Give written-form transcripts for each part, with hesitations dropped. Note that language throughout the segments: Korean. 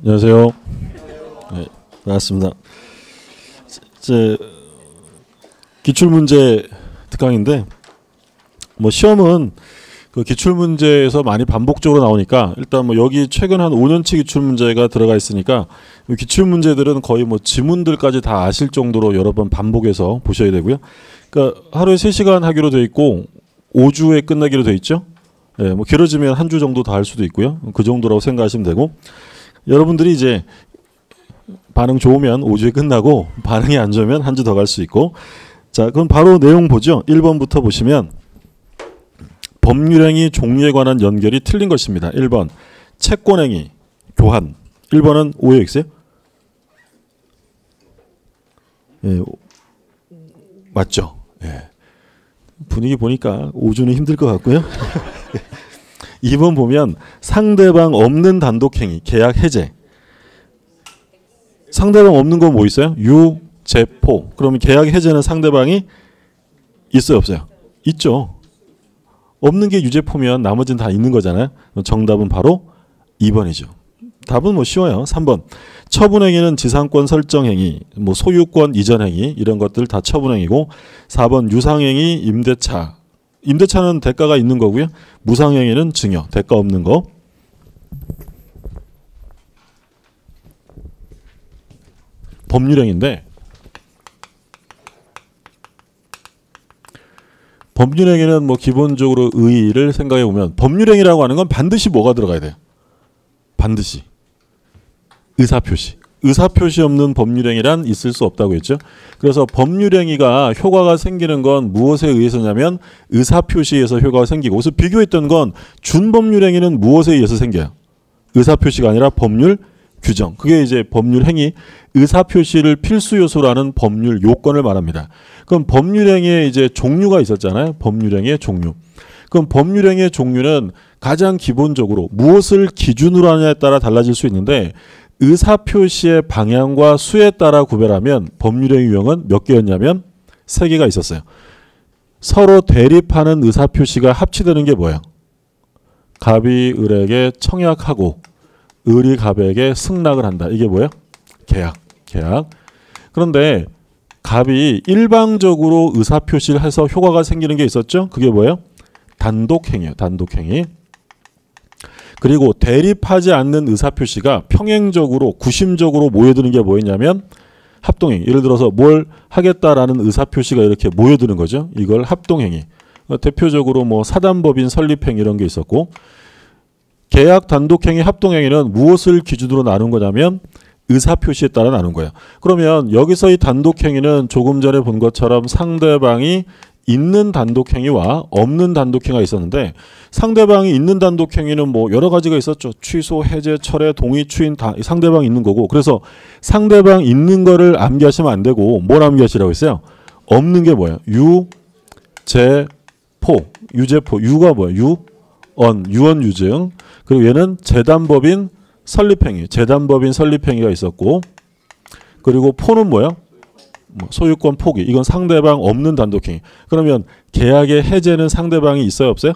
안녕하세요. 네, 반갑습니다. 이제 기출문제 특강인데 뭐 시험은 그 기출문제에서 많이 반복적으로 나오니까 일단 뭐 여기 최근 한 5년치 기출문제가 들어가 있으니까 기출문제들은 거의 뭐 지문들까지 다 아실 정도로 여러 번 반복해서 보셔야 되고요. 그러니까 하루에 3시간 하기로 돼 있고 5주에 끝나기로 돼 있죠. 예, 뭐 길어지면 한 주 정도 다 할 수도 있고요. 그 정도라고 생각하시면 되고, 여러분들이 이제 반응 좋으면 5주에 끝나고 반응이 안 좋으면 한 주 더 갈 수 있고. 자, 그럼 바로 내용 보죠. 1번부터 보시면 법률행위 종류에 관한 연결이 틀린 것입니다. 1번 채권행위 교환. 1번은 오해 있어요? 예, 맞죠? 예. 분위기 보니까 5주는 힘들 것 같고요. 2번 보면 상대방 없는 단독행위 계약 해제. 상대방 없는 건 뭐 있어요? 유제포. 그러면 계약 해제는 상대방이 있어요 없어요? 있죠. 없는 게 유제포면 나머지는 다 있는 거잖아요. 정답은 바로 2번이죠. 답은 뭐 쉬워요. 3번 처분행위는 지상권 설정행위, 뭐 소유권 이전행위 이런 것들 다 처분행위고, 4번 유상행위 임대차. 임대차는 대가가 있는 거고요. 무상행위는 증여, 대가 없는 거. 법률행위인데 법률행위는 뭐 기본적으로 의의를 생각해 보면 법률행위라고 하는 건 반드시 뭐가 들어가야 돼요? 반드시 의사표시. 의사표시 없는 법률행위란 있을 수 없다고 했죠. 그래서 법률행위가 효과가 생기는 건 무엇에 의해서냐면 의사표시에서 효과가 생기고, 그래서 비교했던 건 준법률행위는 무엇에 의해서 생겨요? 의사표시가 아니라 법률 규정. 그게 이제 법률행위, 의사표시를 필수 요소라는 법률 요건을 말합니다. 그럼 법률행위에 이제 종류가 있었잖아요. 법률행위의 종류. 그럼 법률행위의 종류는 가장 기본적으로 무엇을 기준으로 하냐에 따라 달라질 수 있는데, 의사표시의 방향과 수에 따라 구별하면 법률행위 유형은 몇 개였냐면 3개가 있었어요. 서로 대립하는 의사표시가 합치되는 게 뭐예요? 갑이 을에게 청약하고 을이 갑에게 승낙을 한다. 이게 뭐예요? 계약. 그런데 갑이 일방적으로 의사표시를 해서 효과가 생기는 게 있었죠? 그게 뭐예요? 단독행위예요. 단독행위. 그리고 대립하지 않는 의사표시가 평행적으로 구심적으로 모여드는 게 뭐였냐면 합동행위. 예를 들어서 뭘 하겠다라는 의사표시가 이렇게 모여드는 거죠. 이걸 합동행위. 대표적으로 뭐 사단법인 설립행위 이런 게 있었고, 계약 단독행위 합동행위는 무엇을 기준으로 나눈 거냐면 의사표시에 따라 나눈 거예요. 그러면 여기서 이 단독행위는 조금 전에 본 것처럼 상대방이 있는 단독행위와 없는 단독행위가 있었는데, 상대방이 있는 단독행위는 뭐 여러 가지가 있었죠. 취소, 해제, 철회, 동의, 추인 다 상대방이 있는 거고, 그래서 상대방 있는 거를 암기하시면 안 되고 뭘 암기하시라고 했어요? 없는 게 뭐예요? 유제포. 유제포. 유가 뭐예요? 유언 유증. 그리고 얘는 재단법인 설립행위. 재단법인 설립행위가 있었고, 그리고 포는 뭐예요? 소유권 포기. 이건 상대방 없는 단독행위. 그러면 계약의 해제는 상대방이 있어요 없어요?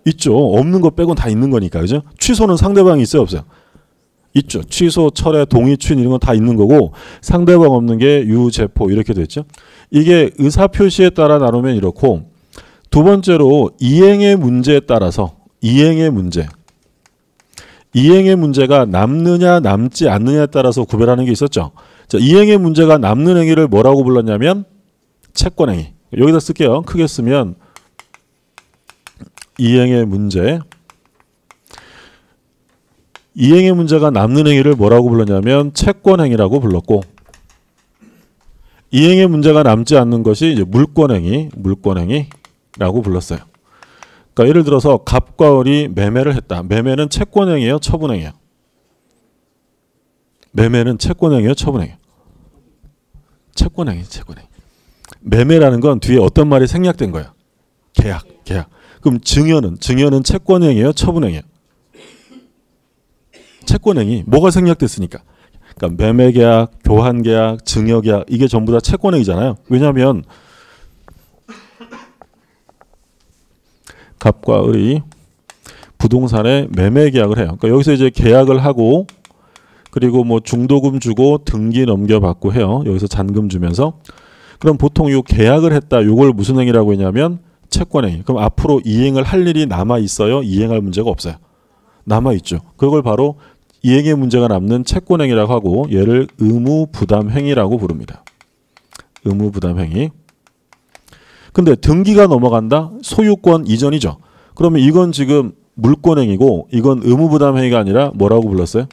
있죠. 없는 거 빼곤 다 있는 거니까. 그죠? 취소는 상대방이 있어요 없어요? 있죠. 취소, 철회, 동의, 추인 이런 건 다 있는 거고, 상대방 없는 게 유제포 이렇게 됐죠. 이게 의사표시에 따라 나누면 이렇고, 두 번째로 이행의 문제에 따라서 이행의 문제가 남느냐 남지 않느냐에 따라서 구별하는 게 있었죠. 자, 이행의 문제가 남는 행위를 뭐라고 불렀냐면 채권행위. 여기다 쓸게요. 크게 쓰면 이행의 문제가 남는 행위를 뭐라고 불렀냐면 채권행위라고 불렀고, 이행의 문제가 남지 않는 것이 이제 물권행위라고 불렀어요. 그러니까 예를 들어서 갑과 을이 매매를 했다. 매매는 채권행위예요, 처분행위예요? 매매는 채권행위예요, 처분행위예요? 채권행위. 매매라는 건 뒤에 어떤 말이 생략된 거예요? 계약. 그럼 증여는 채권행위예요, 처분행위예요? 채권행위. 뭐가 생략됐으니까. 그러니까 매매계약, 교환계약, 증여계약 이게 전부 다 채권행위잖아요. 왜냐하면 갑과 을이 부동산에 매매 계약을 해요. 그러니까 여기서 이제 계약을 하고 그리고 뭐 중도금 주고 등기 넘겨받고 해요. 여기서 잔금 주면서. 그럼 보통 요 계약을 했다. 요걸 무슨 행위라고 했냐면 채권행위. 그럼 앞으로 이행을 할 일이 남아 있어요? 이행할 문제가 없어요? 남아 있죠. 그걸 바로 이행의 문제가 남는 채권행위라고 하고 얘를 의무부담행위라고 부릅니다. 의무부담행위. 근데 등기가 넘어간다? 소유권 이전이죠. 그러면 이건 지금 물권행위고 이건 의무부담행위가 아니라 뭐라고 불렀어요?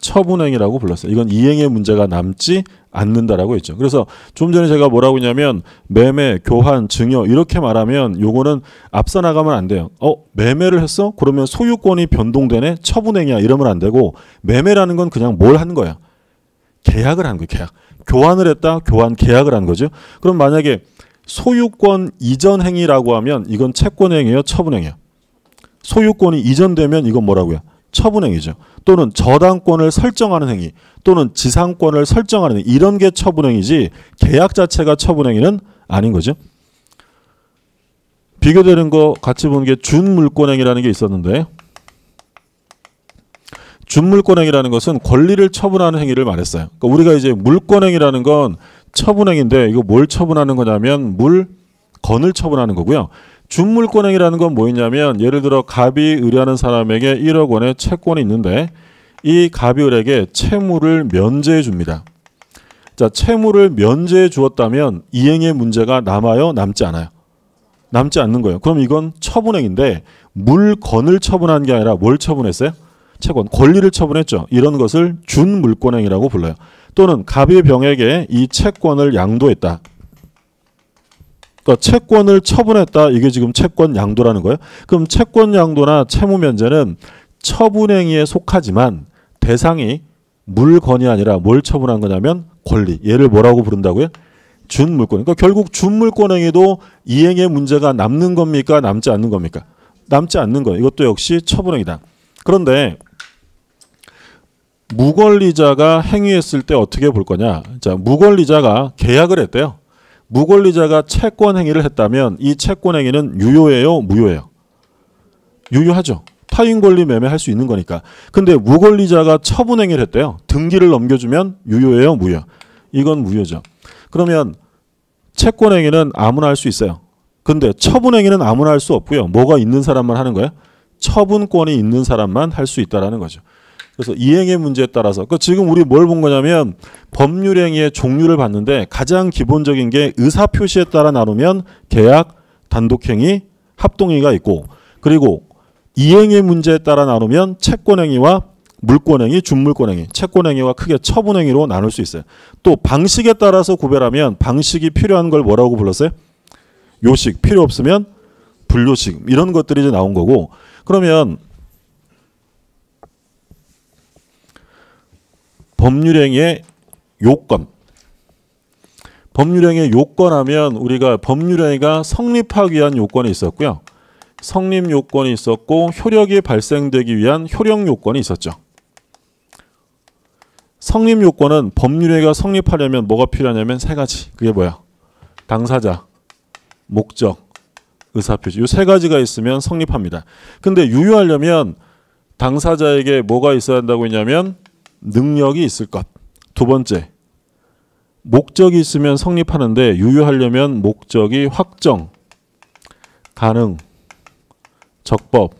처분행위라고 불렀어요. 이건 이행의 문제가 남지 않는다라고 했죠. 그래서 좀 전에 제가 뭐라고 했냐면 매매, 교환, 증여 이렇게 말하면 요거는 앞서 나가면 안 돼요. 매매를 했어? 그러면 소유권이 변동되네? 처분행위야 이러면 안 되고 매매라는 건 그냥 뭘 한 거야? 계약을 한 거예요. 계약. 교환을 했다? 교환 계약을 한 거죠. 그럼 만약에 소유권 이전 행위라고 하면 이건 채권행위예요? 처분행위예요? 소유권이 이전되면 이건 뭐라고요? 처분행위죠. 또는 저당권을 설정하는 행위 또는 지상권을 설정하는 행위 이런 게 처분행위지 계약 자체가 처분행위는 아닌 거죠. 비교되는 거 같이 보는 게 준물권행위라는 게 있었는데 준물권행위라는 것은 권리를 처분하는 행위를 말했어요. 그러니까 우리가 이제 물권행위라는 건 처분행위인데 이거 뭘 처분하는 거냐면 물건을 처분하는 거고요. 준물권행위라는 건 뭐였냐면 예를 들어 갑이 의뢰하는 사람에게 1억 원의 채권이 있는데 이 갑이 을에게 채무를 면제해 줍니다. 자, 채무를 면제해 주었다면 이행의 문제가 남아요? 남지 않아요? 남지 않는 거예요. 그럼 이건 처분행위인데 물건을 처분한 게 아니라 뭘 처분했어요? 채권, 권리를 처분했죠. 이런 것을 준물권행위라고 불러요. 또는 갑이 병에게 이 채권을 양도했다. 그러니까 채권을 처분했다. 이게 지금 채권 양도라는 거예요. 그럼 채권 양도나 채무 면제는 처분행위에 속하지만 대상이 물건이 아니라 뭘 처분한 거냐면 권리. 얘를 뭐라고 부른다고요? 준물권. 그러니까 결국 준물권행위도 이행의 문제가 남는 겁니까? 남지 않는 겁니까? 남지 않는 거예요. 이것도 역시 처분행위다. 그런데 무권리자가 행위했을 때 어떻게 볼 거냐? 자, 무권리자가 계약을 했대요. 무권리자가 채권 행위를 했다면 이 채권 행위는 유효해요? 무효해요? 유효하죠. 타인 권리 매매할 수 있는 거니까. 근데 무권리자가 처분 행위를 했대요. 등기를 넘겨주면 유효해요? 무효? 이건 무효죠. 그러면 채권 행위는 아무나 할 수 있어요. 근데 처분 행위는 아무나 할 수 없고요. 뭐가 있는 사람만 하는 거예요? 처분권이 있는 사람만 할 수 있다라는 거죠. 그래서 이행의 문제에 따라서 지금 우리 뭘 본 거냐면 법률행위의 종류를 봤는데 가장 기본적인 게 의사표시에 따라 나누면 계약, 단독행위, 합동행위가 있고 그리고 이행의 문제에 따라 나누면 채권행위와 물권행위, 준물권행위, 채권행위와 크게 처분행위로 나눌 수 있어요. 또 방식에 따라서 구별하면 방식이 필요한 걸 뭐라고 불렀어요? 요식, 필요 없으면 불요식 이런 것들이 이제 나온 거고 그러면 법률행위의 요건. 법률행위의 요건하면 우리가 법률행위가 성립하기 위한 요건이 있었고요. 성립 요건이 있었고 효력이 발생되기 위한 효력 요건이 있었죠. 성립 요건은 법률행위가 성립하려면 뭐가 필요하냐면 세 가지. 그게 뭐야? 당사자, 목적, 의사표시. 이 세 가지가 있으면 성립합니다. 근데 유효하려면 당사자에게 뭐가 있어야 한다고 했냐면 능력이 있을 것. 두 번째, 목적이 있으면 성립하는데 유효하려면 목적이 확정, 가능, 적법,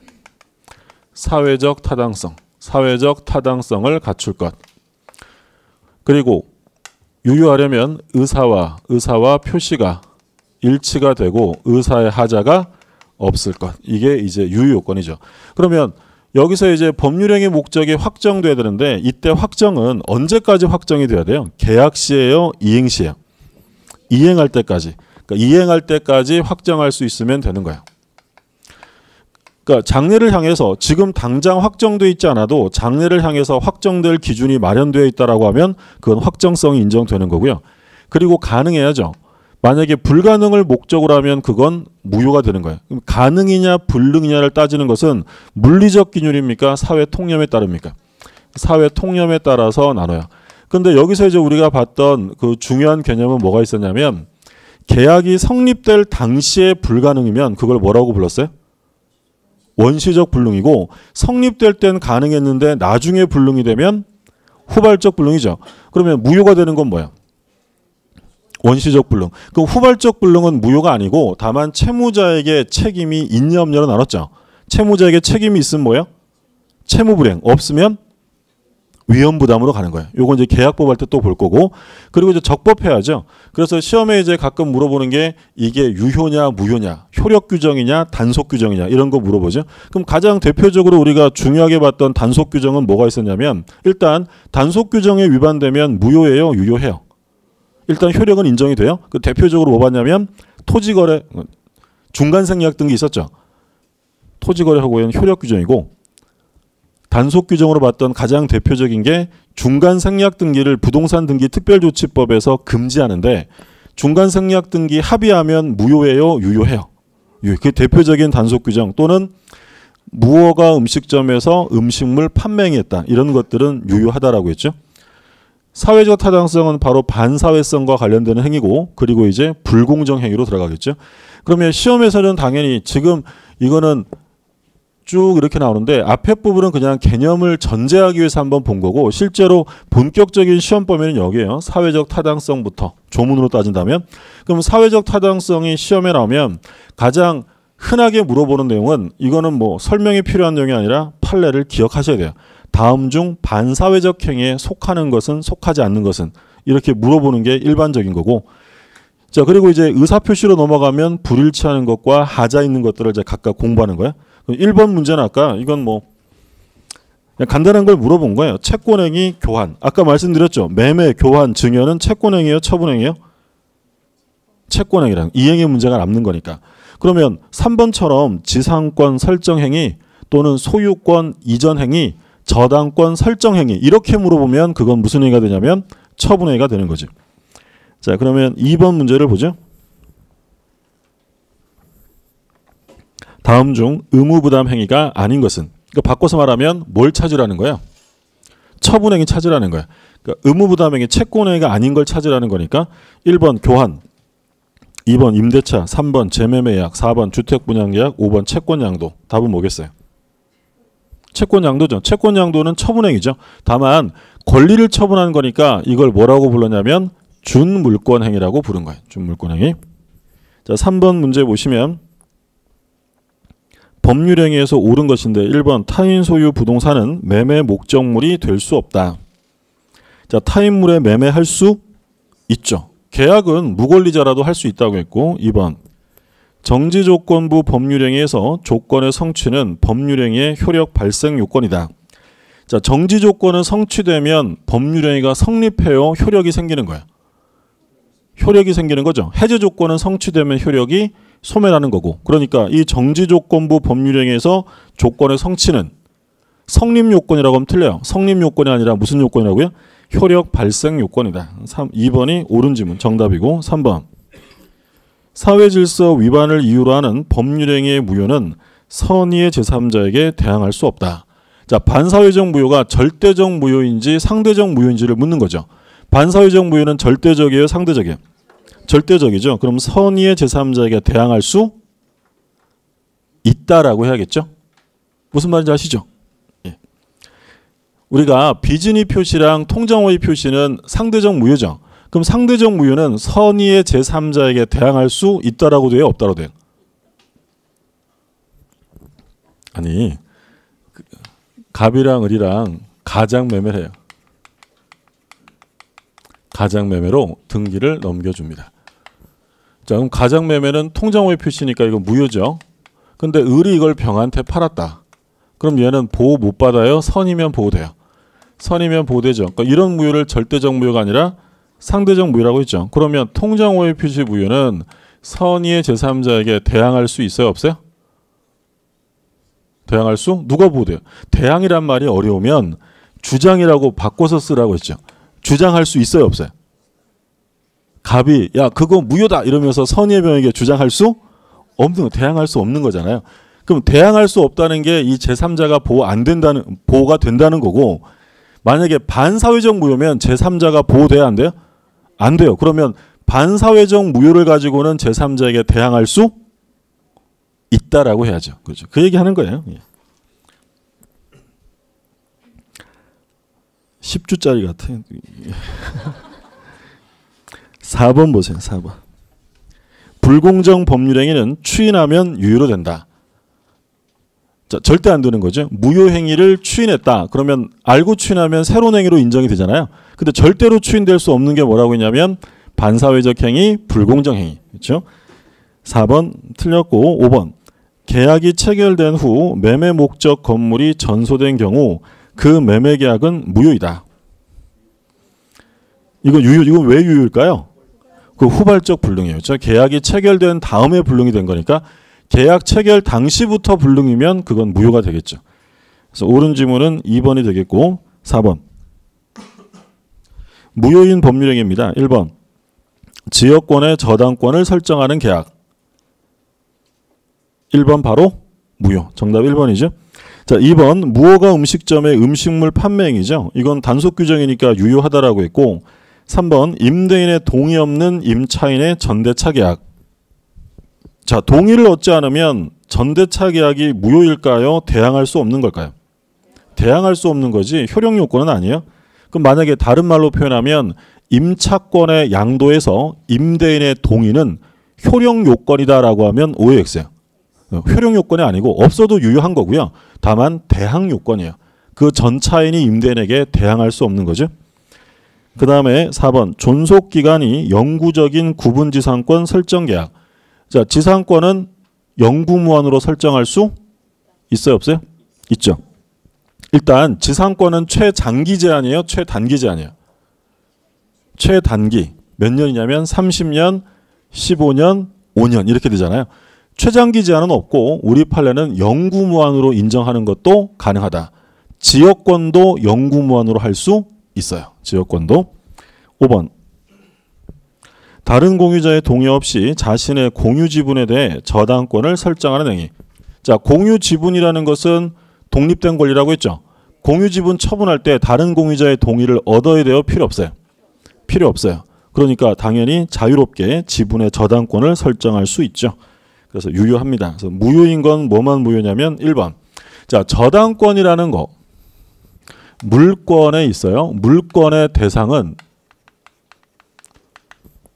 사회적 타당성, 사회적 타당성을 갖출 것. 그리고 유효하려면 의사와 표시가 일치가 되고 의사의 하자가 없을 것. 이게 이제 유효 요건이죠. 그러면 여기서 이제 법률행위 목적이 확정돼야 되는데 이때 확정은 언제까지 확정이 돼야 돼요? 계약 시에요? 이행 시에요? 이행할 때까지. 그러니까 이행할 때까지 확정할 수 있으면 되는 거예요. 그러니까 장래를 향해서 지금 당장 확정돼 있지 않아도 장래를 향해서 확정될 기준이 마련되어 있다라고 하면 그건 확정성이 인정되는 거고요. 그리고 가능해야죠. 만약에 불가능을 목적으로 하면 그건 무효가 되는 거예요. 그럼 가능이냐 불능이냐를 따지는 것은 물리적 기준입니까? 사회 통념에 따릅니까? 사회 통념에 따라서 나눠요. 근데 여기서 이제 우리가 봤던 그 중요한 개념은 뭐가 있었냐면 계약이 성립될 당시에 불가능이면 그걸 뭐라고 불렀어요? 원시적 불능이고 성립될 땐 가능했는데 나중에 불능이 되면 후발적 불능이죠. 그러면 무효가 되는 건 뭐야? 원시적 불능. 그럼 후발적 불능은 무효가 아니고 다만 채무자에게 책임이 있냐 없냐로 나눴죠. 채무자에게 책임이 있으면 뭐예요? 채무불이행. 없으면 위험부담으로 가는 거예요. 요건 이제 계약법 할 때 또 볼 거고. 그리고 이제 적법해야죠. 그래서 시험에 이제 가끔 물어보는 게 이게 유효냐 무효냐, 효력 규정이냐 단속 규정이냐 이런 거 물어보죠. 그럼 가장 대표적으로 우리가 중요하게 봤던 단속 규정은 뭐가 있었냐면 일단 단속 규정에 위반되면 무효예요, 유효해요. 일단 효력은 인정이 돼요. 그 대표적으로 뭐 봤냐면 토지거래 중간생략 등기 있었죠. 토지거래하고는 효력 규정이고 단속 규정으로 봤던 가장 대표적인 게 중간생략 등기를 부동산 등기 특별조치법에서 금지하는데 중간생략 등기 합의하면 무효예요, 유효해요. 그 대표적인 단속 규정 또는 무허가 음식점에서 음식물 판매행위했다. 이런 것들은 유효하다라고 했죠. 사회적 타당성은 바로 반사회성과 관련되는 행위고 그리고 이제 불공정 행위로 들어가겠죠. 그러면 시험에서는 당연히 지금 이거는 쭉 이렇게 나오는데 앞에 부분은 그냥 개념을 전제하기 위해서 한번 본 거고 실제로 본격적인 시험 범위는 여기에요. 사회적 타당성부터 조문으로 따진다면 그럼 사회적 타당성이 시험에 나오면 가장 흔하게 물어보는 내용은 이거는 뭐 설명이 필요한 내용이 아니라 판례를 기억하셔야 돼요. 다음 중 반사회적 행위에 속하는 것은 속하지 않는 것은 이렇게 물어보는 게 일반적인 거고 자 그리고 이제 의사표시로 넘어가면 불일치하는 것과 하자 있는 것들을 이제 각각 공부하는 거예요. 1번 문제는 아까 이건 뭐 그냥 간단한 걸 물어본 거예요. 채권행위 교환. 아까 말씀드렸죠. 매매, 교환, 증여는 채권행위예요, 처분행위예요? 채권행위랑 이행의 문제가 남는 거니까. 그러면 3번처럼 지상권 설정행위 또는 소유권 이전행위, 저당권 설정행위 이렇게 물어보면 그건 무슨 행위가 되냐면 처분행위가 되는 거죠. 자 그러면 2번 문제를 보죠. 다음 중 의무부담 행위가 아닌 것은 그러니까 바꿔서 말하면 뭘 찾으라는 거야? 처분행위 찾으라는 거야. 그러니까 의무부담 행위 채권행위가 아닌 걸 찾으라는 거니까 1번 교환 2번 임대차 3번 재매매약 4번 주택분양계약 5번 채권양도 답은 뭐겠어요? 채권양도죠. 채권양도는 처분행위죠. 다만 권리를 처분하는 거니까 이걸 뭐라고 불렀냐면 준물권행위라고 부른 거예요. 준물권행위. 자 3번 문제 보시면 법률행위에서 옳은 것인데 1번 타인 소유 부동산은 매매 목적물이 될 수 없다. 자 타인물에 매매할 수 있죠. 계약은 무권리자라도 할 수 있다고 했고 2번 정지조건부 법률행위에서 조건의 성취는 법률행위의 효력 발생 요건이다. 자 정지조건은 성취되면 법률행위가 성립해요. 효력이 생기는 거야. 효력이 생기는 거죠. 해제조건은 성취되면 효력이 소멸하는 거고 그러니까 이 정지조건부 법률행위에서 조건의 성취는 성립요건이라고 하면 틀려요. 성립요건이 아니라 무슨 요건이라고요? 효력 발생 요건이다. 2번이 옳은 지문 정답이고 3번 사회질서 위반을 이유로 하는 법률행위의 무효는 선의의 제3자에게 대항할 수 없다. 자 반사회적 무효가 절대적 무효인지 상대적 무효인지를 묻는 거죠. 반사회적 무효는 절대적이에요? 상대적이에요? 절대적이죠. 그럼 선의의 제3자에게 대항할 수 있다라고 해야겠죠. 무슨 말인지 아시죠? 예. 우리가 비진의 표시랑 통정호의 표시는 상대적 무효죠. 그럼 상대적 무효는 선의의 제3자에게 대항할 수 있다라고 돼요? 없다라고 돼요? 아니 갑이랑 을이랑 가장매매를 해요. 가장매매로 등기를 넘겨줍니다. 자, 그럼 가장매매는 통정호의 표시니까 이거 무효죠. 근데 을이 이걸 병한테 팔았다. 그럼 얘는 보호 못 받아요? 선이면 보호돼요. 선이면 보호되죠. 그러니까 이런 무효를 절대적 무효가 아니라 상대적 무효라고 했죠. 그러면 통정호의 표시 무효는 선의의 제3자에게 대항할 수 있어요? 없어요? 대항할 수? 누가 보호돼요? 대항이란 말이 어려우면 주장이라고 바꿔서 쓰라고 했죠. 주장할 수 있어요? 없어요? 갑이 야 그거 무효다 이러면서 선의의 병에게 주장할 수 없는 거, 대항할 수 없는 거잖아요. 그럼 대항할 수 없다는 게 이 제3자가 보호가 된다는 거고 만약에 반사회적 무효면 제3자가 보호돼야 안 돼요? 안 돼요. 그러면 반사회적 무효를 가지고는 제3자에게 대항할 수 있다라고 해야죠. 그렇죠. 그 얘기하는 거예요. 10주짜리 같아. 4번 보세요. 4번. 불공정 법률행위는 추인하면 유효로 된다. 자, 절대 안 되는 거죠. 무효행위를 추인했다. 그러면 알고 추인하면 새로운 행위로 인정이 되잖아요. 근데 절대로 추인될 수 없는 게 뭐라고 했냐면 반사회적 행위, 불공정 행위. 그렇죠? 4번 틀렸고 5번. 계약이 체결된 후 매매 목적 건물이 전소된 경우 그 매매 계약은 무효이다. 이건 왜 유효일까요? 그 후발적 불능이에요. 그렇죠? 계약이 체결된 다음에 불능이 된 거니까 계약 체결 당시부터 불능이면 그건 무효가 되겠죠. 그래서 옳은 지문은 2번이 되겠고 4번. 무효인 법률행위입니다. 1번. 지역권의 저당권을 설정하는 계약. 1번 바로 무효. 정답 1번이죠. 자, 2번 무허가 음식점의 음식물 판매행위죠. 이건 단속 규정이니까 유효하다라고 했고 3번 임대인의 동의 없는 임차인의 전대차 계약. 자, 동의를 얻지 않으면 전대차 계약이 무효일까요? 대항할 수 없는 걸까요? 대항할 수 없는 거지 효력 요건은 아니에요. 그럼 만약에 다른 말로 표현하면 임차권의 양도에서 임대인의 동의는 효력 요건이다라고 하면 오해엑스예요. 효력 요건이 아니고 없어도 유효한 거고요. 다만 대항 요건이에요. 그 전차인이 임대인에게 대항할 수 없는 거죠. 그 다음에 4번 존속기간이 영구적인 구분지상권 설정 계약. 자, 지상권은 영구무한으로 설정할 수 있어요, 없어요? 있죠. 일단 지상권은 최장기 제한이에요, 최단기 제한이에요? 최단기 몇 년이냐면 30년, 15년, 5년 이렇게 되잖아요. 최장기 제한은 없고 우리 판례는 영구무한으로 인정하는 것도 가능하다. 지역권도 영구무한으로 할 수 있어요. 지역권도. 5번. 다른 공유자의 동의 없이 자신의 공유 지분에 대해 저당권을 설정하는 행위. 자, 공유 지분이라는 것은 독립된 권리라고 했죠. 공유 지분 처분할 때 다른 공유자의 동의를 얻어야 돼요? 필요 없어요? 필요 없어요. 그러니까 당연히 자유롭게 지분의 저당권을 설정할 수 있죠. 그래서 유효합니다. 그래서 무효인 건 뭐만 무효냐면 1번. 자, 저당권이라는 거 물권에 있어요. 물권의 대상은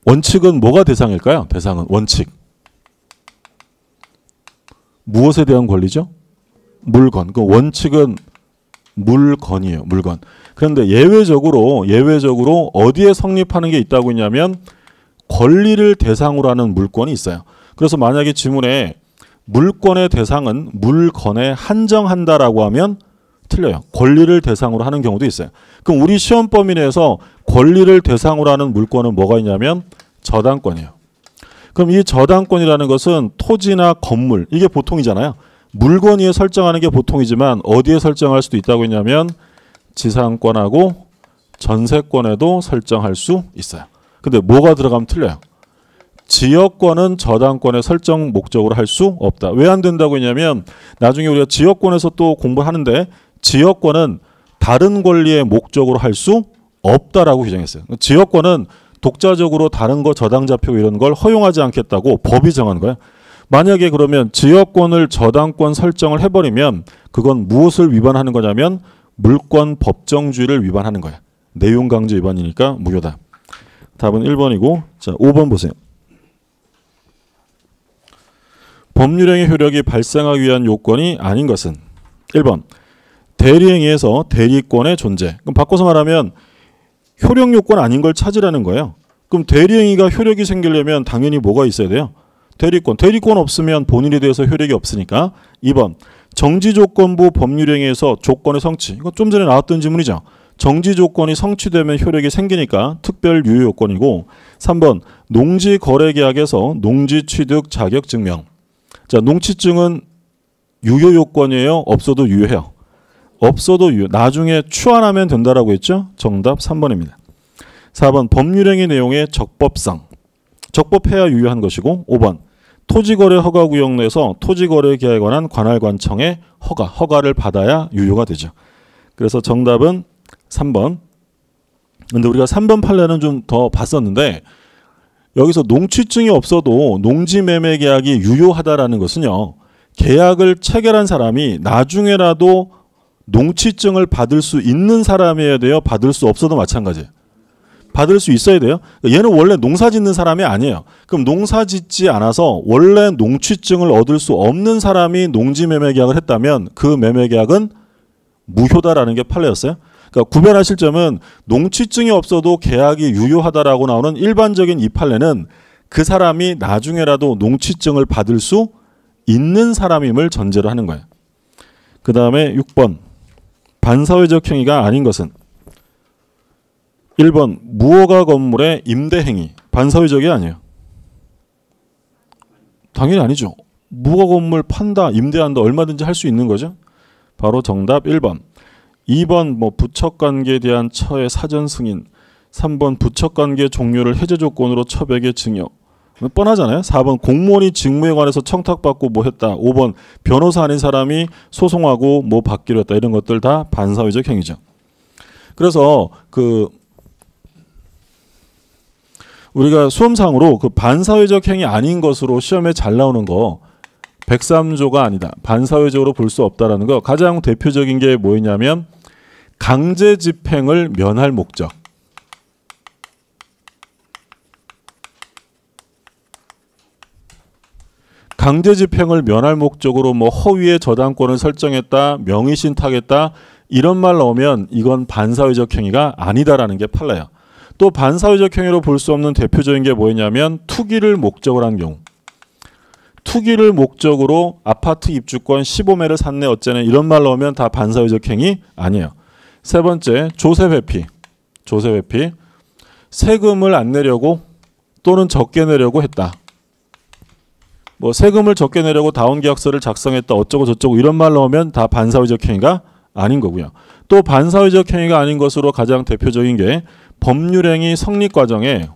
원칙은 뭐가 대상일까요? 대상은 원칙. 무엇에 대한 권리죠? 물건. 그 원칙은 물건이에요. 물건. 그런데 예외적으로 어디에 성립하는 게 있다고 했냐면 권리를 대상으로 하는 물권이 있어요. 그래서 만약에 지문에 물권의 대상은 물건에 한정한다라고 하면 틀려요. 권리를 대상으로 하는 경우도 있어요. 그럼 우리 시험 범위 내에서 권리를 대상으로 하는 물권은 뭐가 있냐면 저당권이에요. 그럼 이 저당권이라는 것은 토지나 건물, 이게 보통이잖아요. 물건 위에 설정하는 게 보통이지만 어디에 설정할 수도 있다고 했냐면 지상권하고 전세권에도 설정할 수 있어요. 근데 뭐가 들어가면 틀려요. 지역권은 저당권의 설정 목적으로 할 수 없다. 왜 안 된다고 했냐면 나중에 우리가 지역권에서 또 공부하는데 지역권은 다른 권리의 목적으로 할 수 없다라고 규정했어요. 지역권은 독자적으로 다른 거 저당자표 이런 걸 허용하지 않겠다고 법이 정한 거예요. 만약에 그러면 지역권을 저당권 설정을 해버리면 그건 무엇을 위반하는 거냐면 물권 법정주의를 위반하는 거예요. 내용강조 위반이니까 무효다. 답은 1번이고 자 5번 보세요. 법률행위 효력이 발생하기 위한 요건이 아닌 것은 1번 대리행위에서 대리권의 존재. 그럼 바꿔서 말하면 효력 요건 아닌 걸 찾으라는 거예요. 그럼 대리행위가 효력이 생기려면 당연히 뭐가 있어야 돼요? 대리권. 대리권 없으면 본인에 대해서 효력이 없으니까. 2번 정지조건부 법률행위에서 조건의 성취. 이거 좀 전에 나왔던 질문이죠. 정지조건이 성취되면 효력이 생기니까 특별 유효요건이고 3번 농지거래계약에서 농지취득 자격증명. 자, 농취증은 유효요건이에요? 없어도 유효해요? 없어도 유효. 나중에 추안하면 된다라고 했죠? 정답 3번입니다. 4번 법률행위 내용의 적법성. 적법해야 유효한 것이고 5번 토지거래 허가구역 내에서 토지거래 계약에 관한 관할관청의 허가를 받아야 유효가 되죠. 그래서 정답은 3번. 근데 우리가 3번 판례는 좀 더 봤었는데 여기서 농취증이 없어도 농지매매 계약이 유효하다라는 것은요. 계약을 체결한 사람이 나중에라도 농취증을 받을 수 있는 사람이어야 돼요? 받을 수 없어도 마찬가지예요. 받을 수 있어야 돼요. 얘는 원래 농사 짓는 사람이 아니에요. 그럼 농사 짓지 않아서 원래 농취증을 얻을 수 없는 사람이 농지매매계약을 했다면 그 매매계약은 무효다라는 게 판례였어요. 그러니까 구별하실 점은 농취증이 없어도 계약이 유효하다라고 나오는 일반적인 이 판례는 그 사람이 나중에라도 농취증을 받을 수 있는 사람임을 전제로 하는 거예요. 그 다음에 6번 반사회적 행위가 아닌 것은 1번 무허가 건물의 임대행위. 반사회적이 아니에요. 당연히 아니죠. 무허가 건물 판다, 임대한다 얼마든지 할 수 있는 거죠. 바로 정답 1번. 2번 뭐 부척관계에 대한 처의 사전 승인. 3번 부척관계 종료를 해제 조건으로 처백의 증여. 뻔하잖아요. 4번 공무원이 직무에 관해서 청탁받고 뭐 했다. 5번 변호사 아닌 사람이 소송하고 뭐 받기로 했다. 이런 것들 다 반사회적 행위죠. 그래서 우리가 수험상으로 그 반사회적 행위 아닌 것으로 시험에 잘 나오는 거 103조가 아니다. 반사회적으로 볼 수 없다라는 거 가장 대표적인 게 뭐였냐면 강제 집행을 면할 목적. 강제 집행을 면할 목적으로 뭐 허위의 저당권을 설정했다, 명의신탁했다 이런 말 나오면 이건 반사회적 행위가 아니다라는 게 판례예요. 또 반사회적 행위로 볼 수 없는 대표적인 게 뭐였냐면 투기를 목적으로 한 경우. 투기를 목적으로 아파트 입주권 15매를 샀네 어쩌네 이런 말 나오면 다 반사회적 행위 아니에요. 세 번째 조세회피. 조세회피. 세금을 안 내려고 또는 적게 내려고 했다. 뭐 세금을 적게 내려고 다운계약서를 작성했다 어쩌고 저쩌고 이런 말 나오면 다 반사회적 행위가 아닌 거고요. 또 반사회적 행위가 아닌 것으로 가장 대표적인 게 법률행위 성립 과정에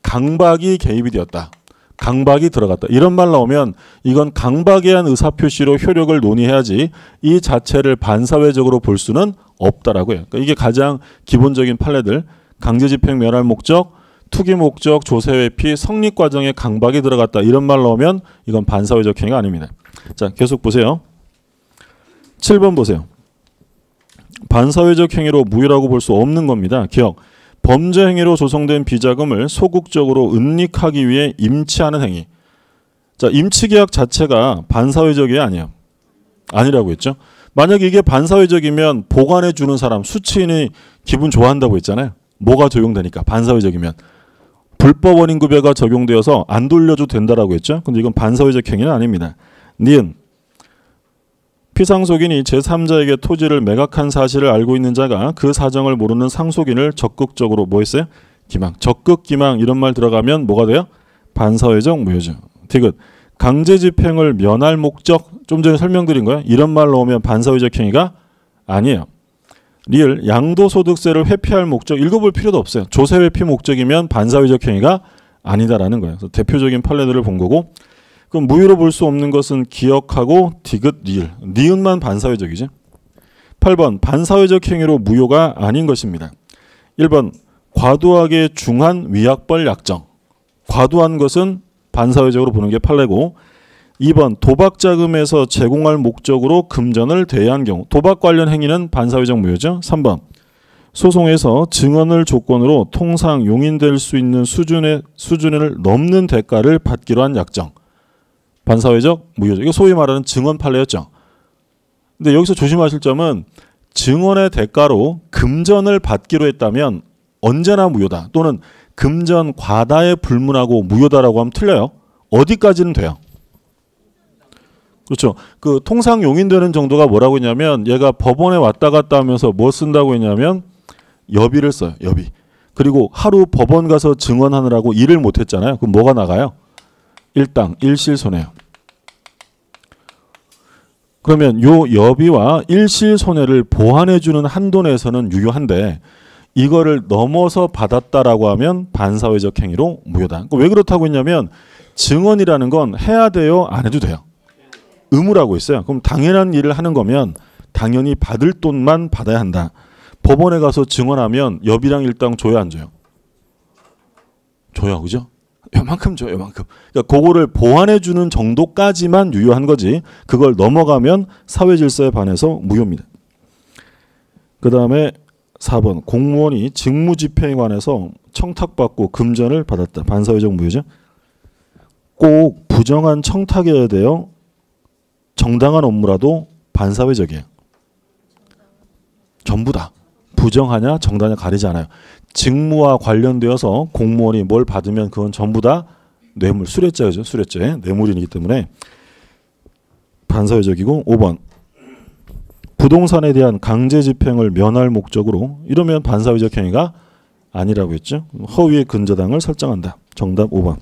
강박이 개입이 되었다. 강박이 들어갔다. 이런 말 나오면 이건 강박에 의한 의사표시로 효력을 논의해야지 이 자체를 반사회적으로 볼 수는 없다라고 해요. 그러니까 이게 가장 기본적인 판례들. 강제집행 면할 목적, 투기 목적, 조세회피, 성립 과정에 강박이 들어갔다. 이런 말 나오면 이건 반사회적 행위가 아닙니다. 자, 계속 보세요. 7번 보세요. 반사회적 행위로 무효라고 볼 수 없는 겁니다. 기억. 범죄 행위로 조성된 비자금을 소극적으로 은닉하기 위해 임치하는 행위. 자, 임치계약 자체가 반사회적이 아니에요. 아니라고 했죠. 만약 이게 반사회적이면 보관해 주는 사람, 수취인이 기분 좋아한다고 했잖아요. 뭐가 적용되니까 반사회적이면. 불법 원인급여가 적용되어서 안 돌려줘도 된다라고 했죠. 근데 이건 반사회적 행위는 아닙니다. 니은. 피상속인이 제3자에게 토지를 매각한 사실을 알고 있는 자가 그 사정을 모르는 상속인을 적극적으로 뭐 했어요? 기망. 적극 기망 이런 말 들어가면 뭐가 돼요? 반사회적 무효죠. 디귿. 강제집행을 면할 목적 좀 전에 설명드린 거예요. 이런 말 넣으면 반사회적 행위가 아니에요. 리을. 양도소득세를 회피할 목적 읽어볼 필요도 없어요. 조세회피 목적이면 반사회적 행위가 아니다라는 거예요. 그래서 대표적인 판례들을 본 거고 그럼 무효로 볼 수 없는 것은 기억하고 디귿 리을. 니은만 반사회적이죠. 8번 반사회적 행위로 무효가 아닌 것입니다. 1번 과도하게 중한 위약벌 약정. 과도한 것은 반사회적으로 보는 게 판례고 2번 도박자금에서 제공할 목적으로 금전을 대여한 경우. 도박 관련 행위는 반사회적 무효죠. 3번 소송에서 증언을 조건으로 통상 용인될 수 있는 수준을 넘는 대가를 받기로 한 약정. 반사회적 무효죠. 이거 소위 말하는 증언 판례였죠. 근데 여기서 조심하실 점은 증언의 대가로 금전을 받기로 했다면 언제나 무효다. 또는 금전 과다에 불문하고 무효다라고 하면 틀려요. 어디까지는 돼요? 그렇죠. 그 통상 용인되는 정도가 뭐라고 했냐면 얘가 법원에 왔다 갔다 하면서 뭐 쓴다고 했냐면 여비를 써요. 여비. 그리고 하루 법원 가서 증언하느라고 일을 못했잖아요. 그럼 뭐가 나가요? 일당, 일실손해요. 그러면 요 여비와 일실손해를 보완해주는 한도 내에서는 유효한데 이거를 넘어서 받았다라고 하면 반사회적 행위로 무효다. 왜 그렇다고 했냐면 증언이라는 건 해야 돼요? 안 해도 돼요? 의무라고 있어요. 그럼 당연한 일을 하는 거면 당연히 받을 돈만 받아야 한다. 법원에 가서 증언하면 여비랑 일당 줘야 안 줘요? 줘요, 그죠? 요만큼 줘요, 요만큼. 그러니까 그거를 보완해주는 정도까지만 유효한 거지. 그걸 넘어가면 사회질서에 반해서 무효입니다. 그 다음에 4번 공무원이 직무집행에 관해서 청탁받고 금전을 받았다. 반사회적 무효죠. 꼭 부정한 청탁에 대해 정당한 업무라도 반사회적이에요. 전부 다. 부정하냐 정당하냐 가리지 않아요. 직무와 관련되어서 공무원이 뭘 받으면 그건 전부 다 뇌물, 수뢰죄죠. 수뢰죄, 뇌물이기 때문에 반사회적이고 5번 부동산에 대한 강제 집행을 면할 목적으로 이러면 반사회적 행위가 아니라고 했죠. 허위의 근저당을 설정한다. 정답 5번.